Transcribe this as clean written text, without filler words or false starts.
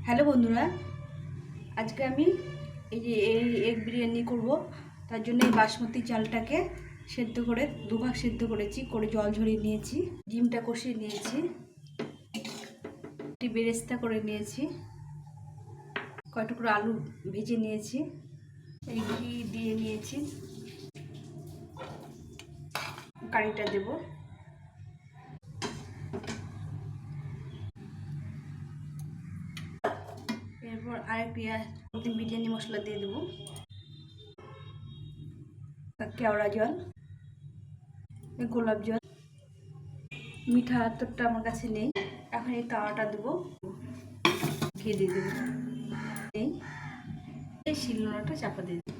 Hello বন্ধুরা, আজকে আমি এই এগ বিরিয়ানি করব। তার জন্য এই বাসমতি চালটাকে সেদ্ধ করে দুভাগ সেদ্ধ করেছি, করে জল ঝরিয়ে নিয়েছি, ডিমটা কষিয়ে নিয়েছি, একটি বেরেস্তা করে নিয়েছি, কয় টুকরো আলু ভেজে নিয়েছি, এই ঘি দিয়ে নিয়েছি, কারিটা দেব, এরপর আরেকটি বিরিয়ানি মশলা দিয়ে দেবো, কেওড়া জল, গোলাপ জল, মিঠা তোরটা আমার কাছে নেই। এখন এই তাওয়াটা দেবো, ঘি দিয়ে দেবো, এই শিলনোড়াটা চাপা দিয়ে দেবো।